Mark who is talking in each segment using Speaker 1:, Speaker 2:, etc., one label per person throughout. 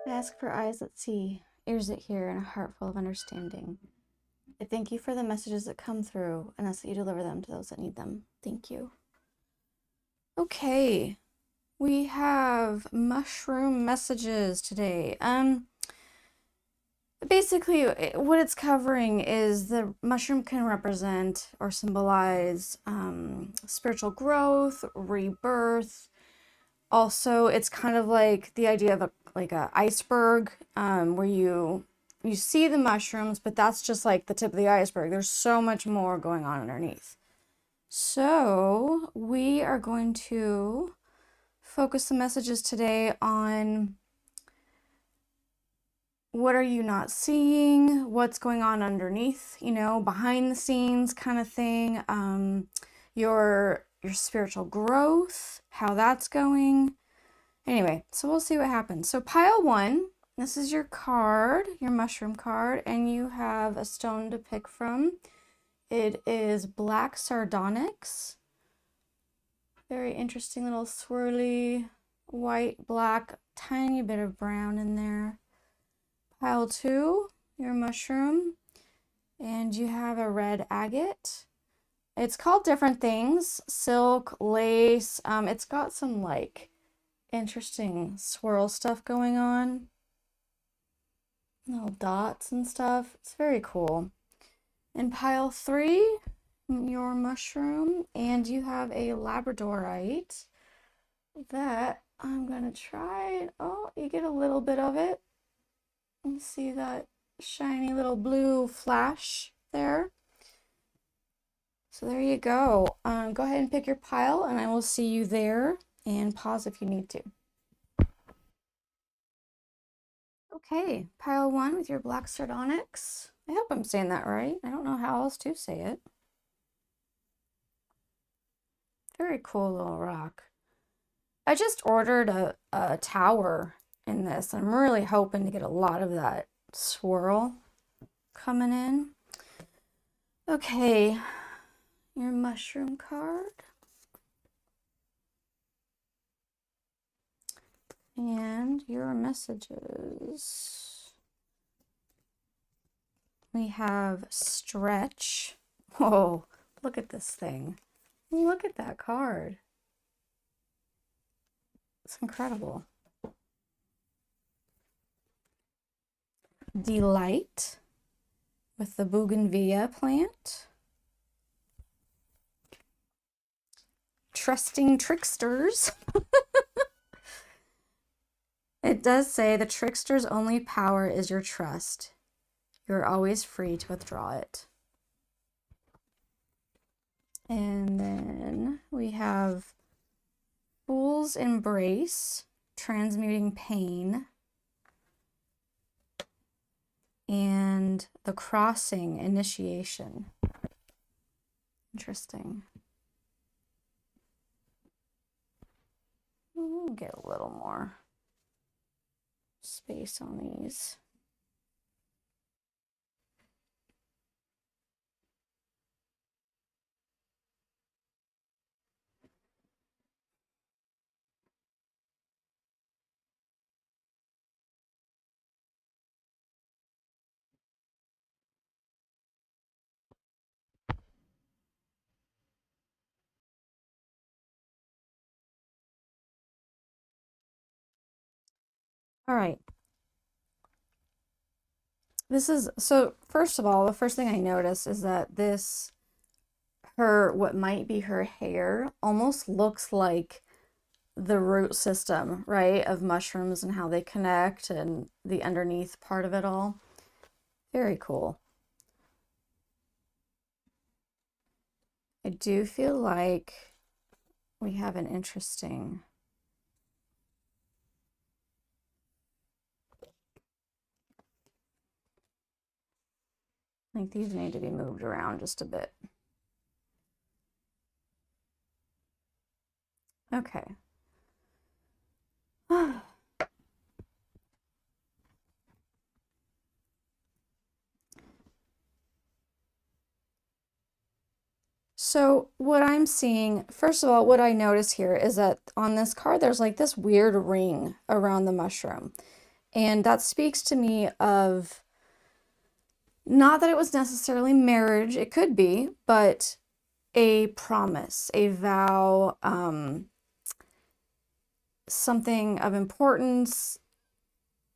Speaker 1: I ask for eyes that see, ears that hear, and a heart full of understanding. I thank you for the messages that come through and ask that you deliver them to those that need them. Thank you. Okay, we have mushroom messages today. Basically, what it's covering is the mushroom can represent or symbolize spiritual growth, rebirth. Also, it's kind of like the idea of a iceberg, where you see the mushrooms, but that's just like the tip of the iceberg. There's so much more going on underneath. So we are going to focus the messages today on what are you not seeing, what's going on underneath, behind the scenes kind of thing, your spiritual growth, how that's going. Anyway, so we'll see what happens. So pile 1, this is your card, your mushroom card, and you have a stone to pick from. It is black sardonyx. Very interesting little swirly white, black, tiny bit of brown in there. Pile 2, your mushroom, and you have a red agate. It's called different things, silk, lace. It's got some like interesting swirl stuff going on. Little dots and stuff. It's very cool. In pile 3, your mushroom, and you have a labradorite that I'm gonna try. Oh, you get a little bit of it. You see that shiny little blue flash there? So there you go. Go ahead and pick your pile, and I will see you there, and pause if you need to. Okay, pile 1 with your black sardonyx. I hope I'm saying that right. I don't know how else to say it. Very cool little rock. I just ordered a tower in this. I'm really hoping to get a lot of that swirl coming in. Okay, your mushroom card. And your messages. We have stretch. Whoa, look at this thing. Look at that card. It's incredible. Delight with the bougainvillea plant. Trusting tricksters. It does say the trickster's only power is your trust. You're always free to withdraw it. And then we have Fool's Embrace, transmuting pain, and the crossing initiation. Interesting. We'll get a little more space on these. All right. So first of all, the first thing I notice is that what might be her hair almost looks like the root system, right, of mushrooms and how they connect and the underneath part of it all. Very cool. I do feel like we have an interesting I think these need to be moved around just a bit. Okay. So what I'm seeing, first of all, what I notice here is that on this card, there's like this weird ring around the mushroom. And that speaks to me of not that it was necessarily marriage, it could be, but a promise, a vow, something of importance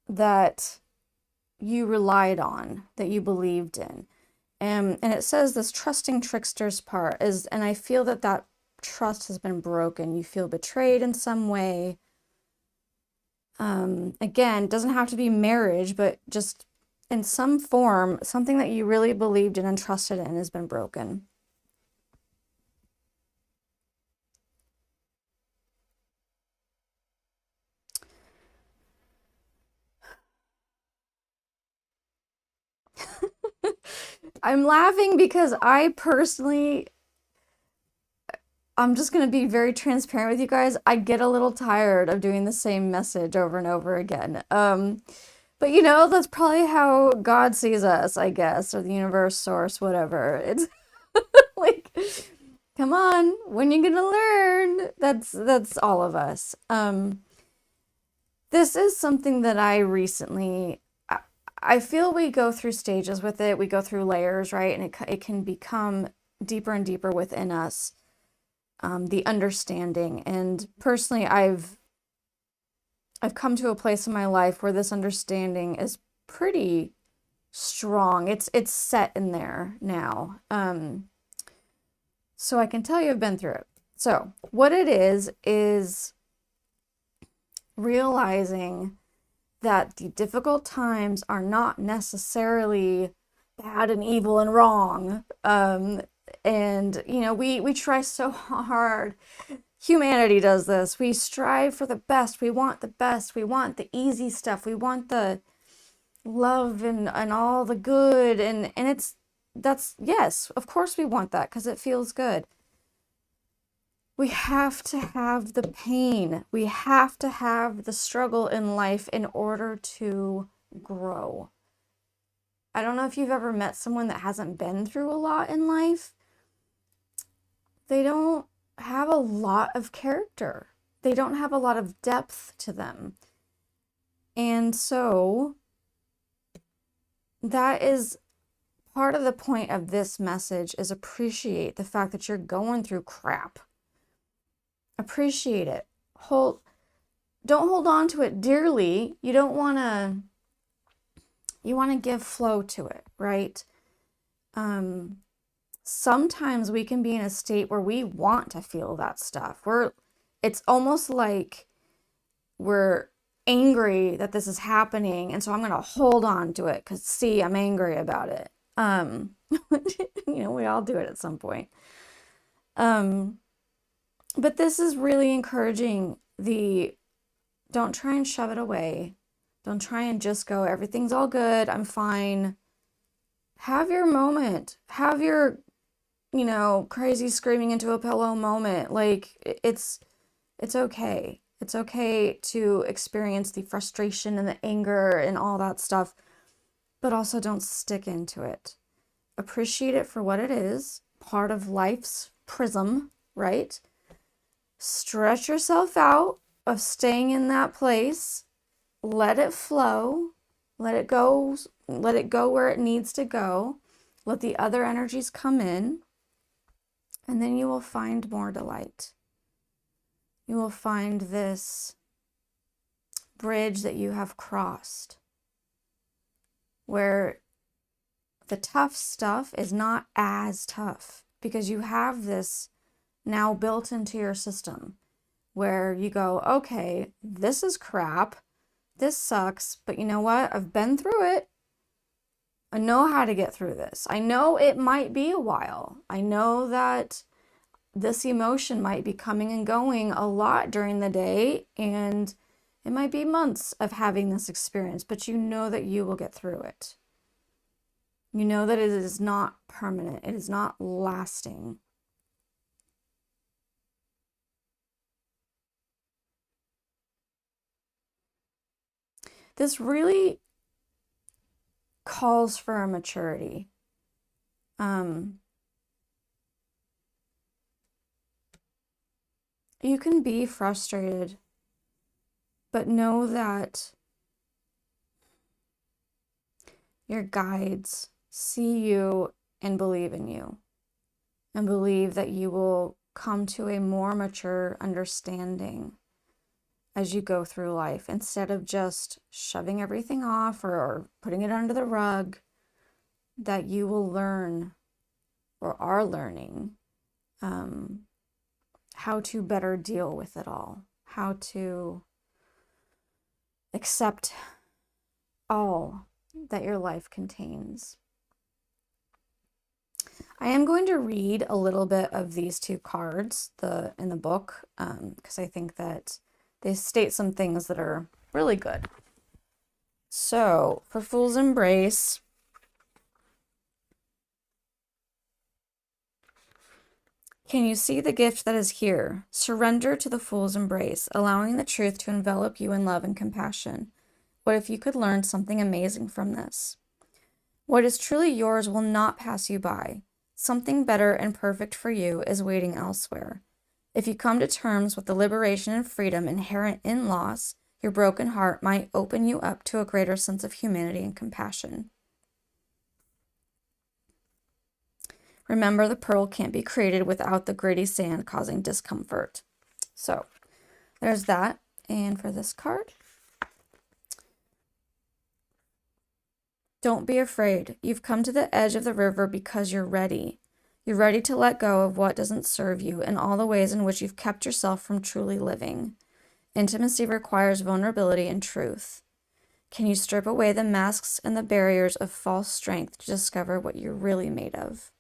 Speaker 1: that you relied on, that you believed in. And it says this trusting trickster's part is, and I feel that that trust has been broken. You feel betrayed in some way. Again, it doesn't have to be marriage, but just in some form, something that you really believed in and trusted in has been broken. I'm laughing because I personally, I'm just going to be very transparent with you guys. I get a little tired of doing the same message over and over again. But you know, that's probably how God sees us, I guess, or the universe, source, whatever. It's like, come on, when you gonna learn? That's all of us. This is something that I recently, I feel we go through stages with it. We go through layers, right? And it can become deeper and deeper within us. The understanding. And personally, I've come to a place in my life where this understanding is pretty strong. It's set in there now. So I can tell you I've been through it. So what it is realizing that the difficult times are not necessarily bad and evil and wrong. And you know, we try so hard. Humanity does this. We strive for the best. We want the best. We want the easy stuff. We want the love and all the good. And that's, yes, of course we want that because it feels good. We have to have the pain. We have to have the struggle in life in order to grow. I don't know if you've ever met someone that hasn't been through a lot in life. They don't have a lot of character. They don't have a lot of depth to them. And so that is part of the point of this message, is appreciate the fact that you're going through crap. Appreciate it. Don't hold on to it dearly. You don't want to, you want to give flow to it, right? Sometimes we can be in a state where we want to feel that stuff. It's almost like we're angry that this is happening, and so I'm going to hold on to it because, see, I'm angry about it. You know, we all do it at some point. But this is really encouraging don't try and shove it away. Don't try and just go, everything's all good, I'm fine. Have your moment. Have your, you know, crazy screaming into a pillow moment. Like, it's okay. It's okay to experience the frustration and the anger and all that stuff, but also don't stick into it. Appreciate it for what it is, part of life's prism, right? Stretch yourself out of staying in that place. Let it flow. Let it go where it needs to go. Let the other energies come in, and then you will find more delight. You will find this bridge that you have crossed, where the tough stuff is not as tough because you have this now built into your system where you go, okay, this is crap. This sucks, but you know what? I've been through it. I know how to get through this. I know it might be a while. I know that this emotion might be coming and going a lot during the day, and it might be months of having this experience, but you know that you will get through it. You know that it is not permanent. It is not lasting. This really calls for a maturity. You can be frustrated, but know that your guides see you and believe in you, and believe that you will come to a more mature understanding as you go through life, instead of just shoving everything off or putting it under the rug, that you will learn, or are learning, how to better deal with it all, how to accept all that your life contains. I am going to read a little bit of these two cards in the book, because I think that they state some things that are really good. So, for Fool's Embrace, can you see the gift that is here? Surrender to the Fool's Embrace, allowing the truth to envelop you in love and compassion. What if you could learn something amazing from this? What is truly yours will not pass you by. Something better and perfect for you is waiting elsewhere. If you come to terms with the liberation and freedom inherent in loss, your broken heart might open you up to a greater sense of humanity and compassion. Remember, the pearl can't be created without the gritty sand causing discomfort. So, there's that. And for this card, don't be afraid. You've come to the edge of the river because you're ready. You're ready to let go of what doesn't serve you and all the ways in which you've kept yourself from truly living. Intimacy requires vulnerability and truth. Can you strip away the masks and the barriers of false strength to discover what you're really made of?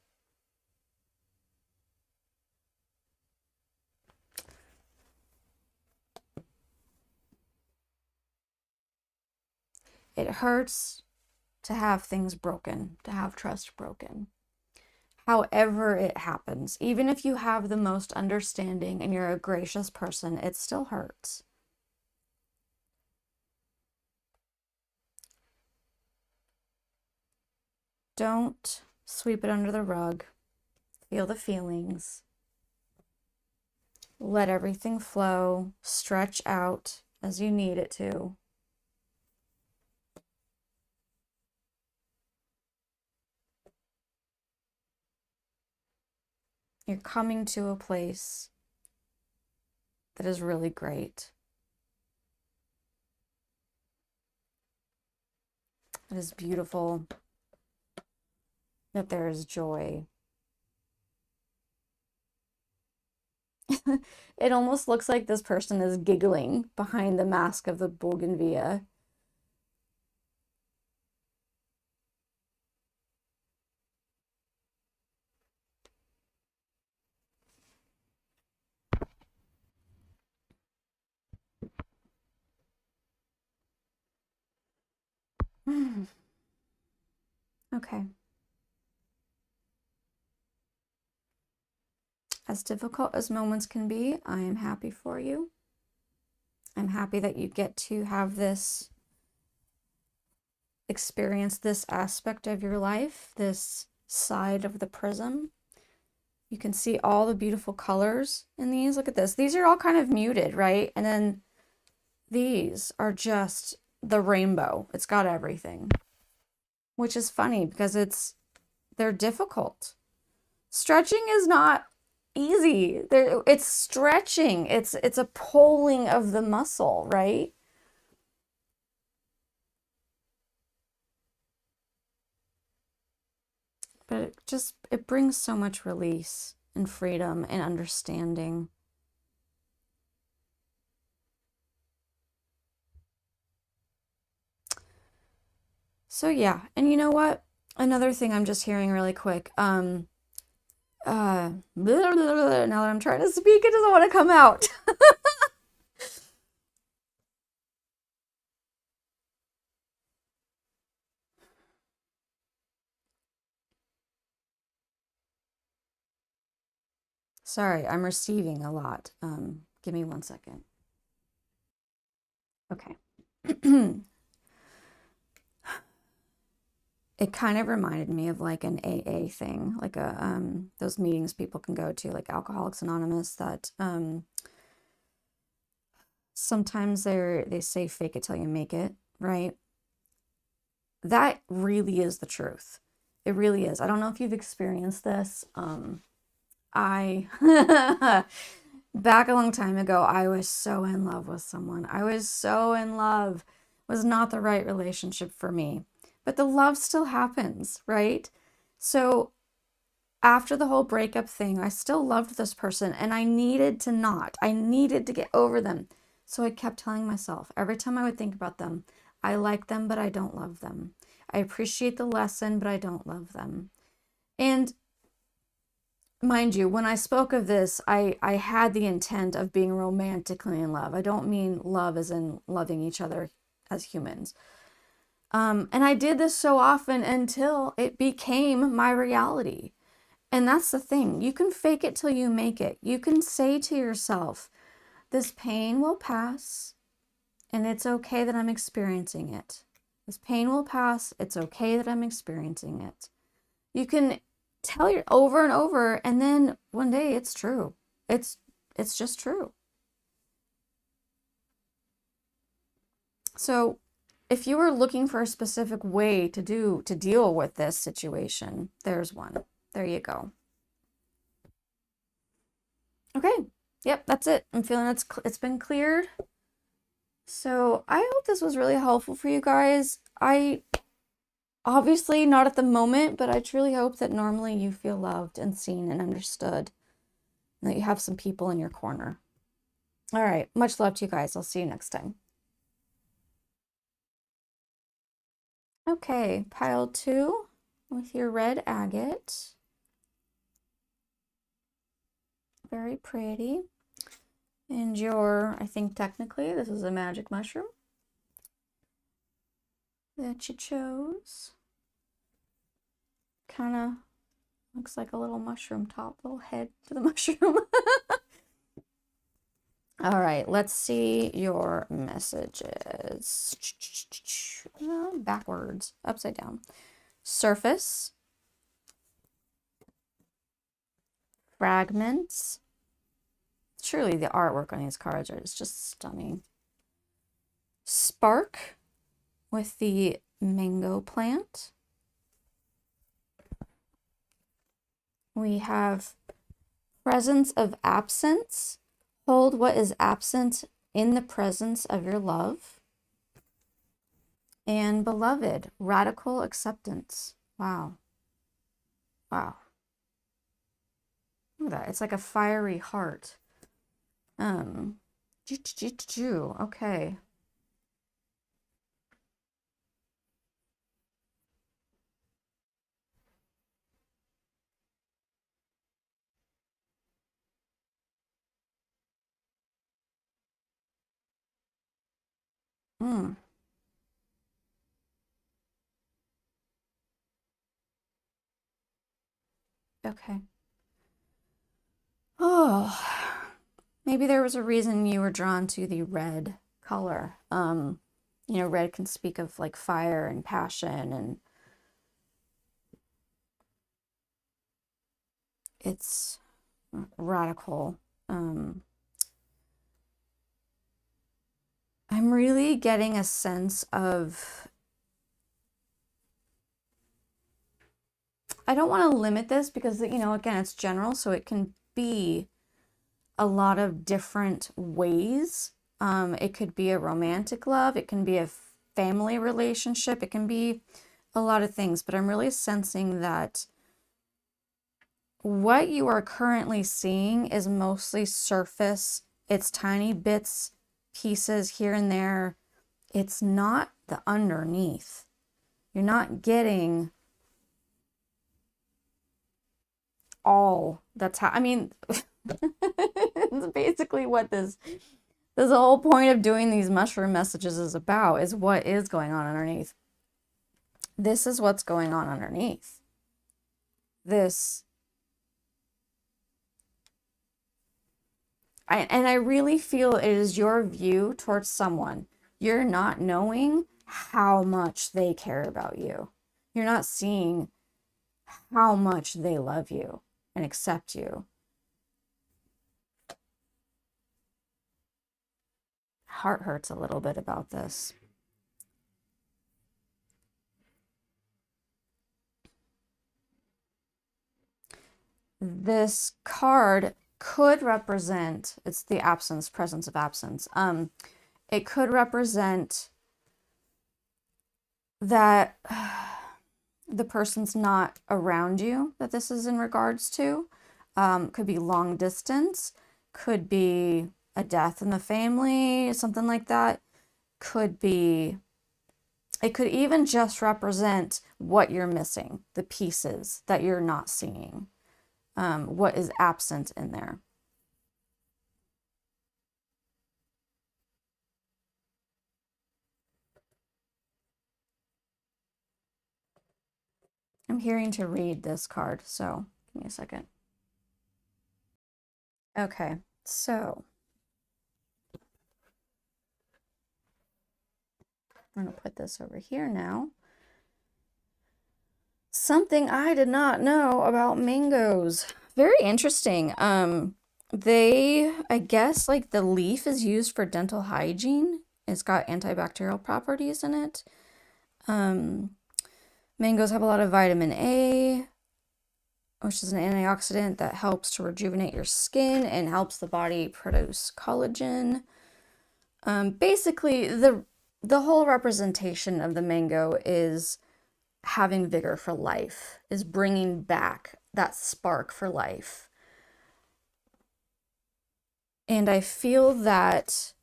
Speaker 1: It hurts to have things broken, to have trust broken. However it happens, even if you have the most understanding and you're a gracious person, it still hurts. Don't sweep it under the rug. Feel the feelings. Let everything flow. Stretch out as you need it to. You're coming to a place that is really great. It is beautiful that there is joy. It almost looks like this person is giggling behind the mask of the bougainvillea. Okay. As difficult as moments can be, I am happy for you. I'm happy that you get to have this experience, this aspect of your life, this side of the prism. You can see all the beautiful colors in these. Look at this. These are all kind of muted, right? And then these are just the rainbow. It's got everything, which is funny because they're difficult. Stretching is not easy. It's stretching. It's a pulling of the muscle, right? But it brings so much release and freedom and understanding. So yeah, and you know what? Another thing I'm just hearing really quick. Now that I'm trying to speak, it doesn't want to come out. Sorry, I'm receiving a lot. Give me 1 second. Okay. It kind of reminded me of like an AA thing, like those meetings people can go to, like Alcoholics Anonymous, that sometimes they say fake it till you make it, right? that really is the truth. It really is. I don't know if you've experienced this. I back a long time ago, I was so in love with someone. I was so in love. It was not the right relationship for me. But the love still happens, right? So after the whole breakup thing, I still loved this person and I needed to not. I needed to get over them. So I kept telling myself every time I would think about them, I like them, but I don't love them. I appreciate the lesson, but I don't love them. And mind you, when I spoke of this, I had the intent of being romantically in love. I don't mean love as in loving each other as humans. And I did this so often until it became my reality. And that's the thing. You can fake it till you make it. You can say to yourself, this pain will pass, and it's okay that I'm experiencing it. This pain will pass. It's okay that I'm experiencing it. You can tell it over and over, and then one day it's true. It's just true. So if you were looking for a specific way to deal with this situation, there's one. There you go. Okay. Yep, that's it. I'm feeling it's been cleared. So I hope this was really helpful for you guys. I obviously not at the moment, but I truly hope that normally you feel loved and seen and understood, and that you have some people in your corner. All right. Much love to you guys. I'll see you next time. Okay, pile 2 with your red agate. Very pretty. And your, I think technically this is a magic mushroom that you chose. Kind of looks like a little mushroom top, little head to the mushroom. All right, let's see your messages. Backwards, upside down. Surface. Fragments. Truly, the artwork on these cards is just stunning. Spark with the mango plant. We have presence of absence. Hold what is absent in the presence of your love. And beloved, radical acceptance. Wow. Wow. Look at that. It's like a fiery heart. Okay. Okay. Oh, maybe there was a reason you were drawn to the red color. You know, red can speak of like fire and passion, and it's radical. I'm really getting a sense of, I don't want to limit this because, you know, again, it's general, so it can be a lot of different ways. It could be a romantic love, it can be a family relationship, it can be a lot of things, but I'm really sensing that what you are currently seeing is mostly surface. It's tiny bits, pieces here and there. It's not the underneath. You're not getting all that's I mean, it's basically what this whole point of doing these mushroom messages is about, is what is going on underneath. This is what's going on underneath. And I really feel it is your view towards someone. You're not knowing how much they care about you. You're not seeing how much they love you and accept you. Heart hurts a little bit about this. this card could represent, it's the absence, presence of absence. It could represent that the person's not around you, that this is in regards to. Could be long distance, could be a death in the family, something like that. Could be, it could even just represent what you're missing, the pieces that you're not seeing, what is absent in there. I'm hearing to read this card, so give me a second. Okay, so I'm going to put this over here now. Something I did not know about mangoes. Very interesting. I guess like the leaf is used for dental hygiene. It's got antibacterial properties in it. Mangoes have a lot of vitamin A, which is an antioxidant that helps to rejuvenate your skin and helps the body produce collagen. Basically, the whole representation of the mango is having vigor for life, is bringing back that spark for life. And I feel that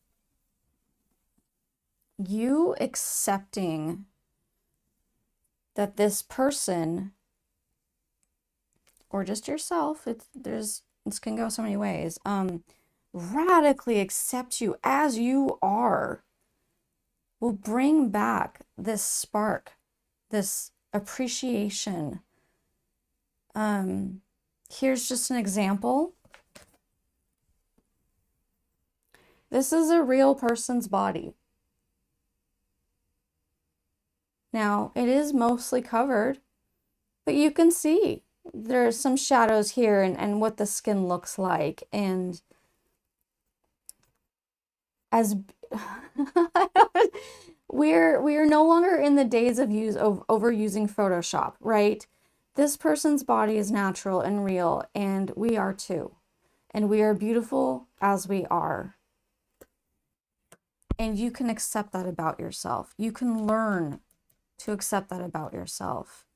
Speaker 1: you accepting that this person, or just yourself, this can go so many ways, radically accept you as you are, will bring back this spark, this appreciation. Here's just an example. This is a real person's body. Now, it is mostly covered, but you can see there's some shadows here and what the skin looks like. And as we're no longer in the days of overusing Photoshop, right? This person's body is natural and real, and we are too. And we are beautiful as we are. And you can accept that about yourself. You can learn to accept that about yourself,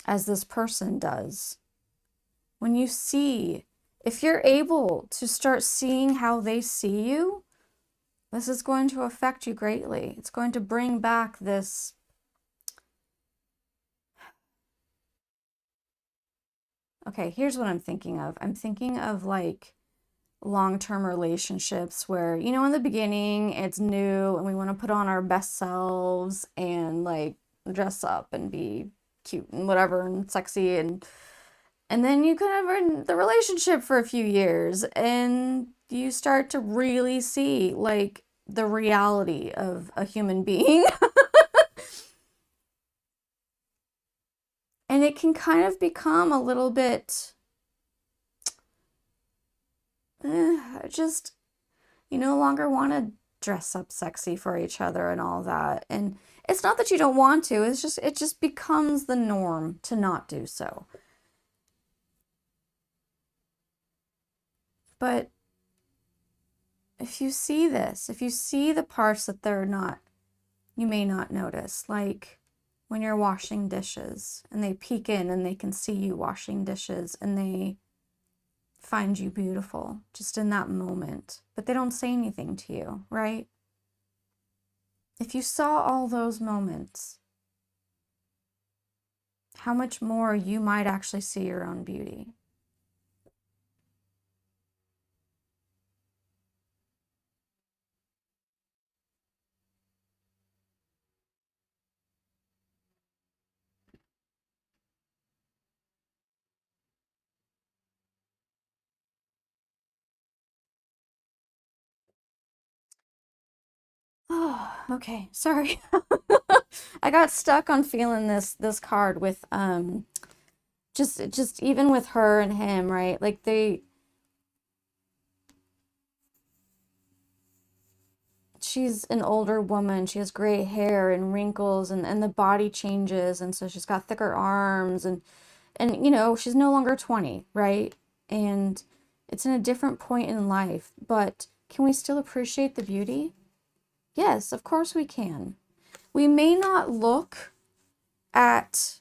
Speaker 1: as this person does. When you see, if you're able to start seeing how they see you, this is going to affect you greatly. It's going to bring back this okay, here's what I'm thinking of. I'm thinking of like long-term relationships where, you know, in the beginning it's new and we want to put on our best selves and like dress up and be cute and whatever and sexy, and then you kind of are in the relationship for a few years and you start to really see like the reality of a human being. And it can kind of become a little bit just, you no longer want to dress up sexy for each other and all that. And it's not that you don't want to, it just becomes the norm to not do so. But if you see this, if you see the parts that you may not notice, like when you're washing dishes and they peek in and they can see you washing dishes and they find you beautiful just in that moment, but they don't say anything to you, right? If you saw all those moments, how much more you might actually see your own beauty. Oh, okay. Sorry. I got stuck on feeling this card with just even with her and him, right? Like she's an older woman. She has gray hair and wrinkles and the body changes, and so she's got thicker arms, and And, you know, she's no longer 20, right? And it's in a different point in life, but can we still appreciate the beauty? Yes, of course we can. We may not look at,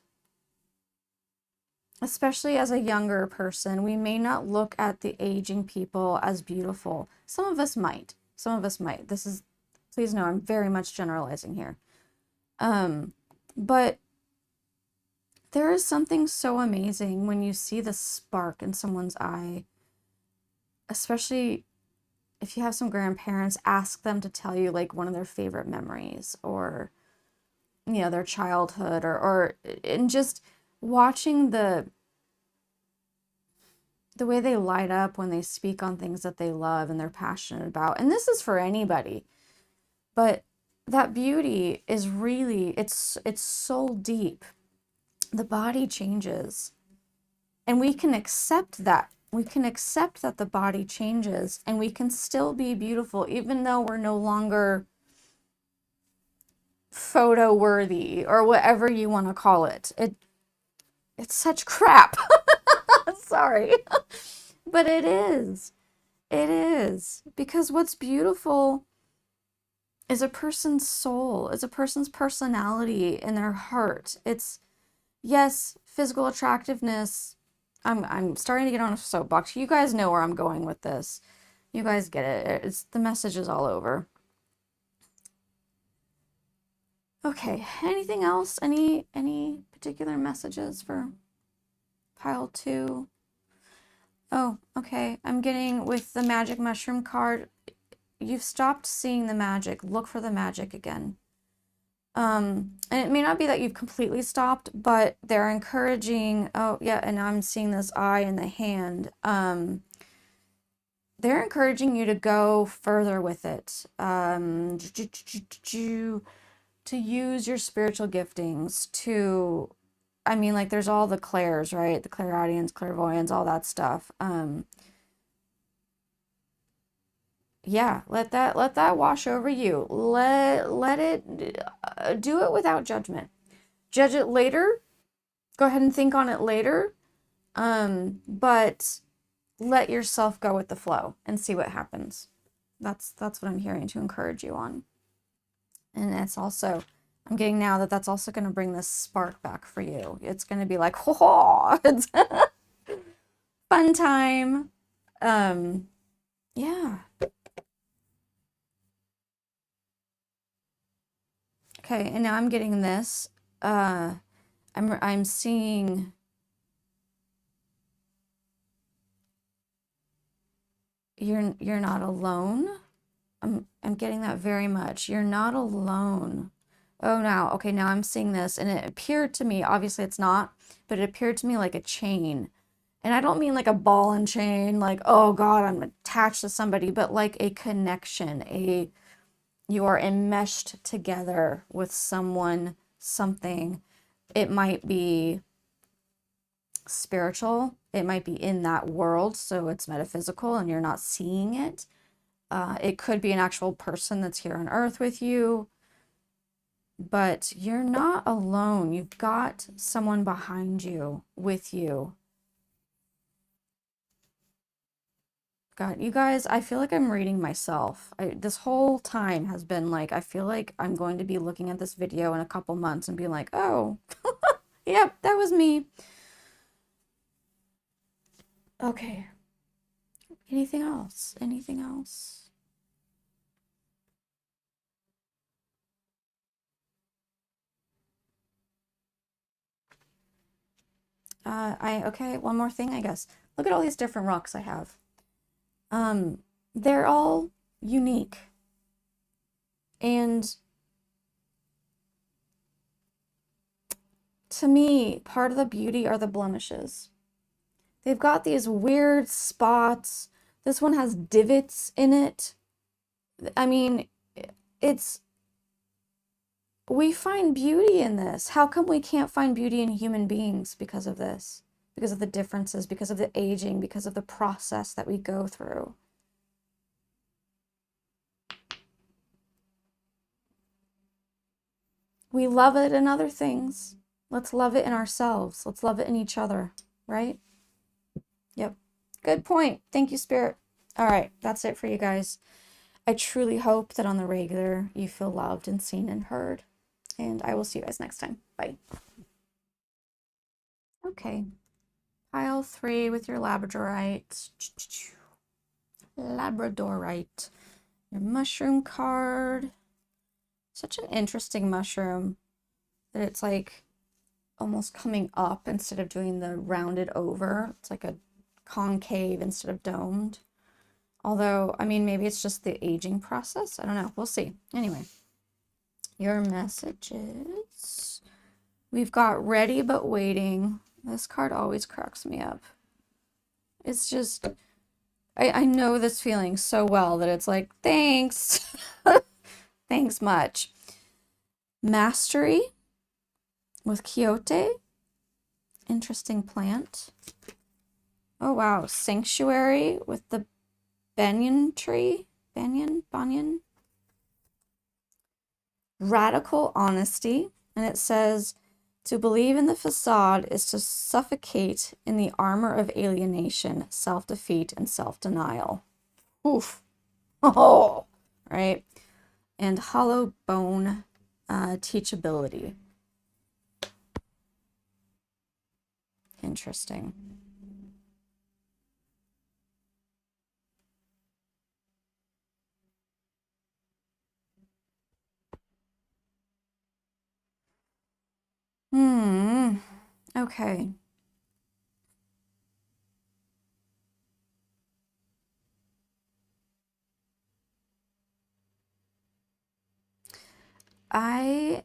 Speaker 1: especially as a younger person, we may not look at the aging people as beautiful. Some of us might. Some of us might. This is, please know, I'm very much generalizing here. But there is something so amazing when you see the spark in someone's eye, especially if you have some grandparents, ask them to tell you like one of their favorite memories or, you know, their childhood or and just watching the way they light up when they speak on things that they love and they're passionate about. And this is for anybody, but that beauty is really, it's so deep. The body changes and we can accept that. We can accept that the body changes and we can still be beautiful even though we're no longer photo worthy or whatever you want to call it. It's such crap. Sorry. But it is. It is. Because what's beautiful is a person's soul, is a person's personality and their heart. It's, yes, physical attractiveness. I'm starting to get on a soapbox. You guys know where I'm going with this. You guys get it. It's the message is all over. Okay, anything else? Any particular messages for pile 2? Oh, okay. I'm getting with the magic mushroom card. You've stopped seeing the magic. Look for the magic again. And it may not be that you've completely stopped, but they're encouraging, oh yeah, and I'm seeing this eye in the hand. They're encouraging you to go further with it. To use your spiritual giftings to, I mean, like there's all the clairs, right? The clairaudience, clairvoyance, all that stuff. Yeah, let that wash over you. Let it do it without judgment. Judge it later. Go ahead and think on it later. But let yourself go with the flow and see what happens. That's what I'm hearing to encourage you on. And it's also, I'm getting now that that's also going to bring this spark back for you. It's going to be like, oh, it's fun time. Yeah. Okay, and now I'm getting this. I'm seeing you're not alone. I'm getting that very much. You're not alone. Oh, now, okay, now I'm seeing this, and it appeared to me, obviously it's not, but it appeared to me like a chain. And I don't mean like a ball and chain, like, oh God, I'm attached to somebody, but like a connection, you are enmeshed together with someone, something. It might be spiritual, it might be in that world, so it's metaphysical and you're not seeing it. It could be an actual person that's here on earth with you, but you're not alone. You've got someone behind you, with you. God, you guys, I feel like I'm reading myself. This whole time has been like, I feel like I'm going to be looking at this video in a couple months and be like, oh, yep, that was me. Okay. Anything else? Anything else? Okay, one more thing, I guess. Look at all these different rocks I have. They're all unique. And to me, part of the beauty are the blemishes. They've got these weird spots. This one has divots in it. I mean, we find beauty in this. How come we can't find beauty in human beings because of this? Because of the differences, because of the aging, because of the process that we go through. We love it in other things. Let's love it in ourselves. Let's love it in each other, right? Yep. Good point. Thank you, Spirit. All right, that's it for you guys. I truly hope that on the regular you feel loved and seen and heard. And I will see you guys next time. Bye. Okay. Pile 3 with your Labradorite. Labradorite. Your mushroom card. Such an interesting mushroom that it's like almost coming up instead of doing the rounded over. It's like a concave instead of domed. Although, I mean, maybe it's just the aging process. I don't know. We'll see. Anyway, your messages. We've got ready but waiting. This card always cracks me up. It's just, I know this feeling so well that it's like, thanks. Thanks much. Mastery with Quixote. Interesting plant. Oh, wow. Sanctuary with the banyan tree. Banyan. Radical honesty. And it says, to believe in the facade is to suffocate in the armor of alienation, self-defeat, and self-denial. Oof. Oh, right. And hollow bone teachability. Interesting. Okay. I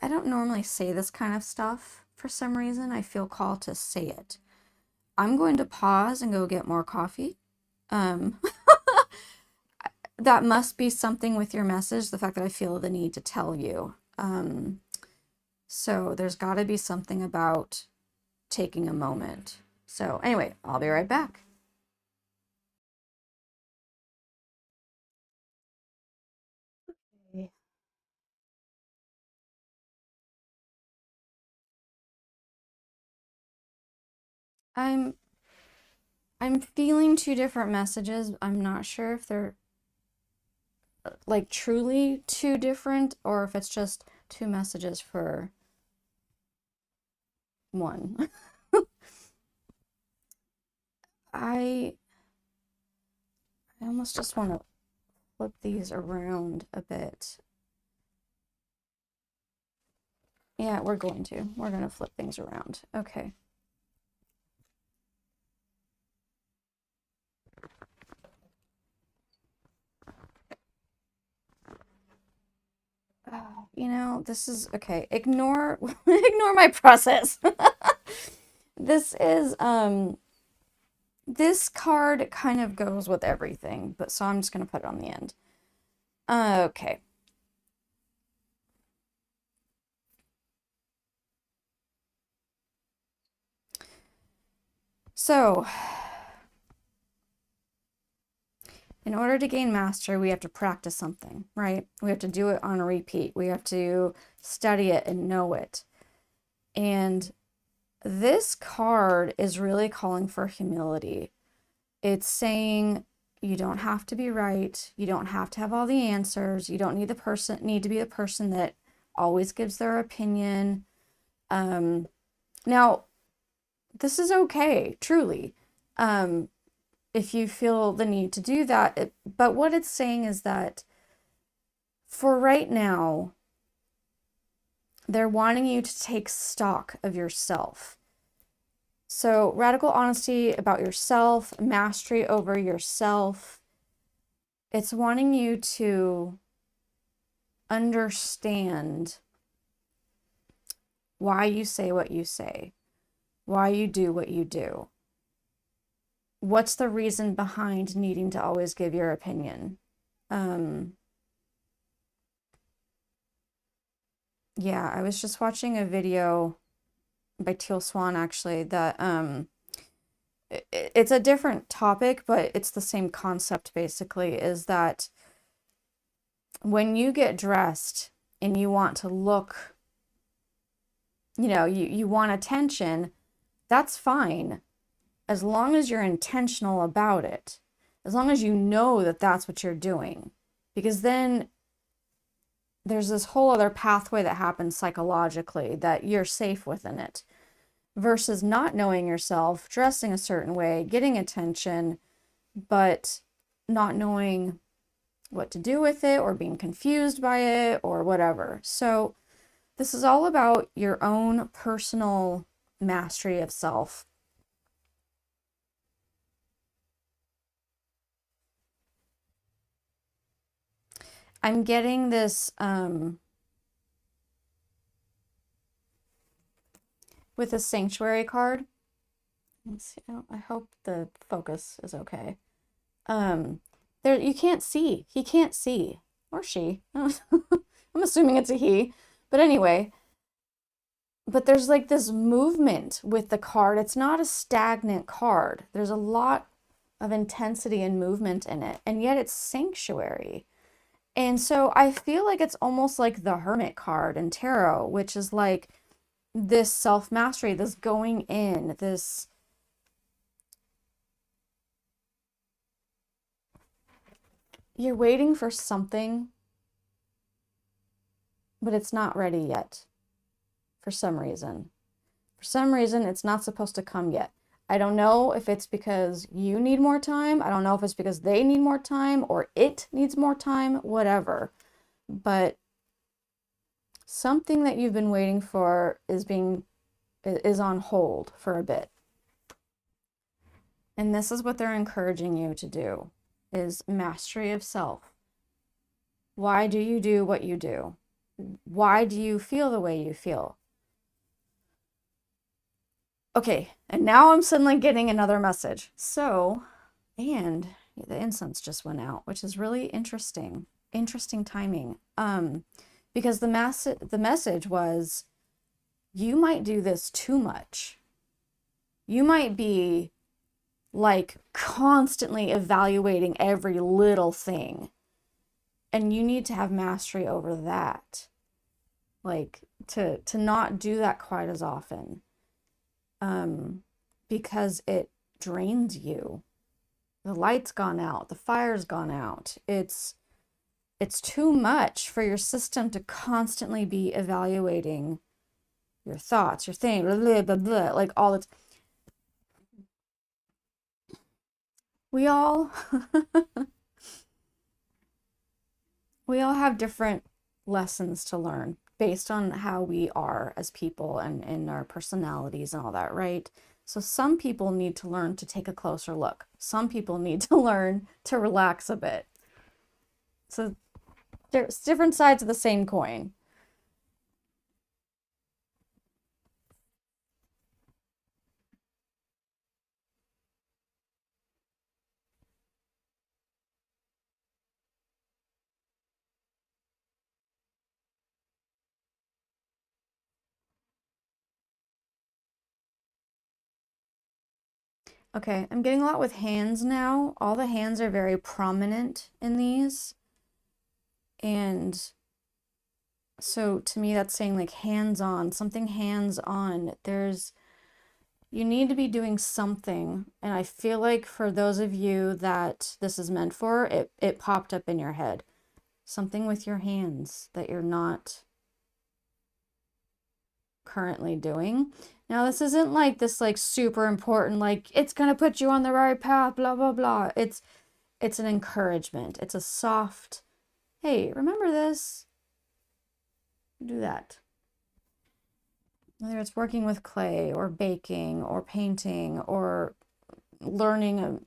Speaker 1: don't normally say this kind of stuff for some reason. I feel called to say it. I'm going to pause and go get more coffee. That must be something with your message, the fact that I feel the need to tell you. So there's got to be something about taking a moment. So anyway, I'll be right back. Okay. I'm feeling 2 different messages. I'm not sure if they're like truly 2 different or if it's just 2 messages for one. I almost just want to flip these around a bit. Yeah, we're going to flip things around. Okay. Oh, you know, this is okay. Ignore my process. This is this card kind of goes with everything, but so I'm just gonna put it on the end. Okay. So, in order to gain mastery, we have to practice something, right? We have to do it on a repeat. We have to study it and know it. And this card is really calling for humility. It's saying you don't have to be right. You don't have to have all the answers. You don't need to be the person that always gives their opinion. Now, this is okay, truly. If you feel the need to do that. But what it's saying is that for right now, they're wanting you to take stock of yourself. So radical honesty about yourself, mastery over yourself. It's wanting you to understand why you say what you say, why you do what you do. What's the reason behind needing to always give your opinion? Yeah, I was just watching a video by Teal Swan actually that it's a different topic, but it's the same concept basically, is that when you get dressed and you want to look you know, you want attention, that's fine as long as you're intentional about it. As long as you know that that's what you're doing. Because then there's this whole other pathway that happens psychologically that you're safe within it. Versus not knowing yourself, dressing a certain way, getting attention, but not knowing what to do with it or being confused by it or whatever. So this is all about your own personal mastery of self. I'm getting this with a sanctuary card. Let's see. I hope the focus is okay. There, you can't see. He can't see, or she. I'm assuming it's a he. But anyway, but there's like this movement with the card. It's not a stagnant card. There's a lot of intensity and movement in it, and yet it's sanctuary. And so I feel like it's almost like the Hermit card in tarot, which is like this self-mastery, this going in, this you're waiting for something, but it's not ready yet for some reason. For some reason, it's not supposed to come yet. I don't know if it's because you need more time. I don't know if it's because they need more time or it needs more time, whatever. But something that you've been waiting for is on hold for a bit. And this is what they're encouraging you to do, is mastery of self. Why do you do what you do? Why do you feel the way you feel? Okay, and now I'm suddenly getting another message. So, and the incense just went out, which is really interesting. Interesting timing. Because the message was, you might do this too much. You might be like constantly evaluating every little thing. And you need to have mastery over that. Like to not do that quite as often. Because it drains you. The light's gone out, the fire's gone out. It's too much for your system to constantly be evaluating your thoughts, your thing, blah, blah, blah, blah, like all it's. We all we all have different lessons to learn based on how we are as people and our personalities and all that, right? So some people need to learn to take a closer look. Some people need to learn to relax a bit. So there's different sides of the same coin. Okay, I'm getting a lot with hands now. All the hands are very prominent in these. And so to me, that's saying like hands-on, something hands-on. You need to be doing something. And I feel like for those of you that this is meant for, it popped up in your head. Something with your hands that you're not currently doing. Now, this isn't like this like super important, like it's gonna put you on the right path, blah, blah, blah. It's an encouragement. It's a soft, hey, remember this? Do that. Whether it's working with clay or baking or painting or learning an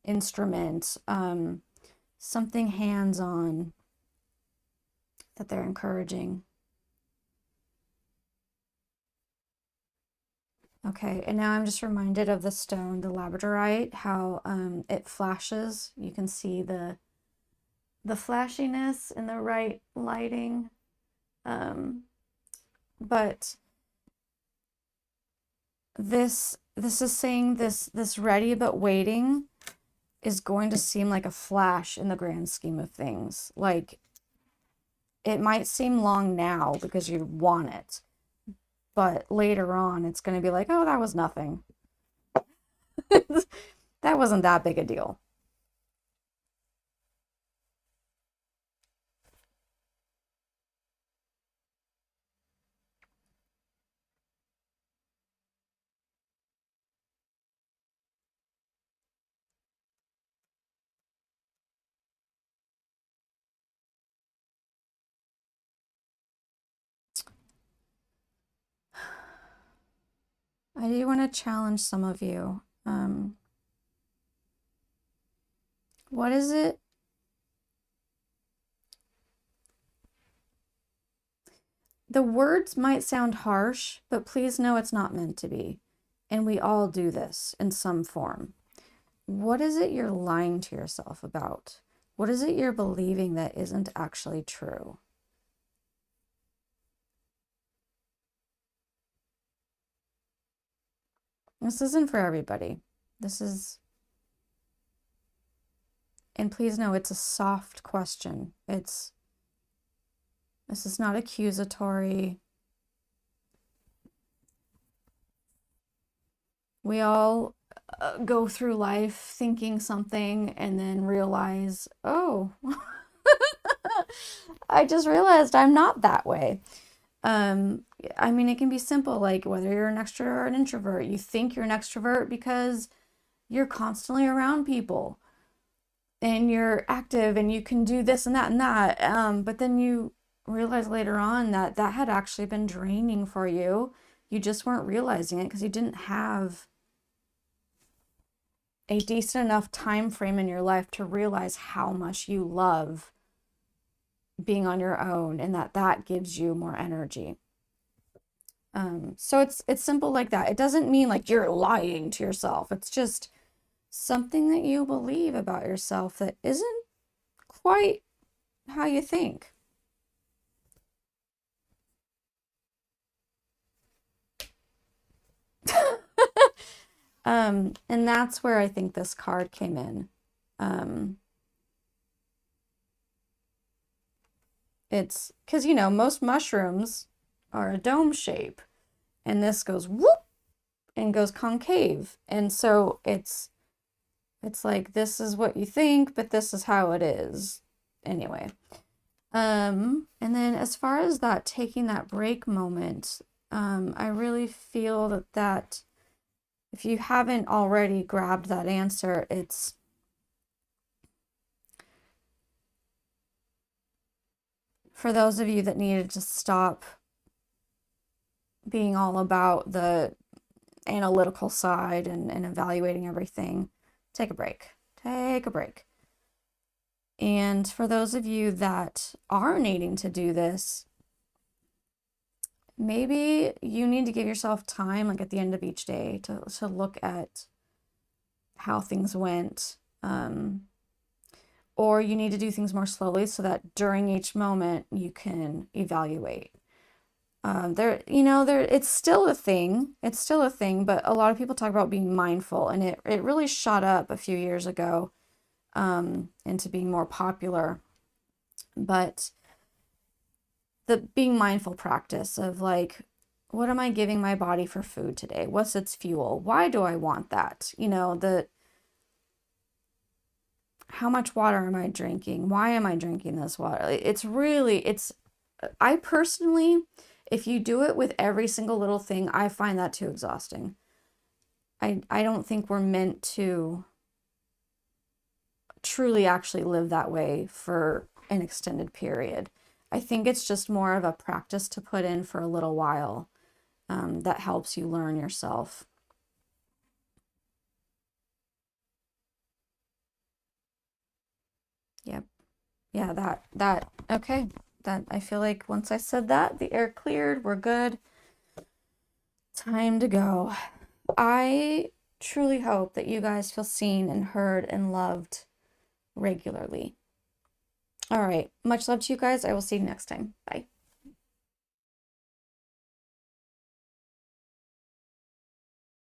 Speaker 1: instrument, something hands-on that they're encouraging. Okay, and now I'm just reminded of the stone, the Labradorite, how it flashes. You can see the flashiness in the right lighting. But this is saying this ready but waiting is going to seem like a flash in the grand scheme of things. Like it might seem long now because you want it, but later on it's going to be like, oh, that was nothing. That wasn't that big a deal. I do want to challenge some of you. What is it? The words might sound harsh, but please know it's not meant to be. And we all do this in some form. What is it you're lying to yourself about? What is it you're believing that isn't actually true? This isn't for everybody. This is, and please know it's a soft question. This is not accusatory. We all go through life thinking something and then realize, oh, I just realized I'm not that way. I mean, it can be simple, like whether you're an extrovert or an introvert. You think you're an extrovert because you're constantly around people and you're active and you can do this and that and that. But then you realize later on that that had actually been draining for you. You just weren't realizing it because you didn't have a decent enough time frame in your life to realize how much you love being on your own and that that gives you more energy. So it's simple like that. It doesn't mean like you're lying to yourself. It's just something that you believe about yourself that isn't quite how you think. And that's where I think this card came in. It's because, you know, most mushrooms are a dome shape, and this goes whoop and goes concave. And so it's like this is what you think, but this is how it is. Anyway. And then as far as that taking that break moment, I really feel that if you haven't already grabbed that answer, it's for those of you that needed to stop being all about the analytical side and evaluating everything, take a break. Take a break. And for those of you that are needing to do this, maybe you need to give yourself time, like at the end of each day, to look at how things went. Or you need to do things more slowly so that during each moment you can evaluate. It's still a thing. It's still a thing, but a lot of people talk about being mindful, and it really shot up a few years ago into being more popular. But the being mindful practice of like, what am I giving my body for food today? What's its fuel? Why do I want that? How much water am I drinking? Why am I drinking this water? I personally, if you do it with every single little thing, I find that too exhausting. I don't think we're meant to truly actually live that way for an extended period. I think it's just more of a practice to put in for a little while that helps you learn yourself. Yep. Yeah, okay. That I feel like once I said that, the air cleared, we're good. Time to go. I truly hope that you guys feel seen and heard and loved regularly. All right. Much love to you guys. I will see you next time. Bye.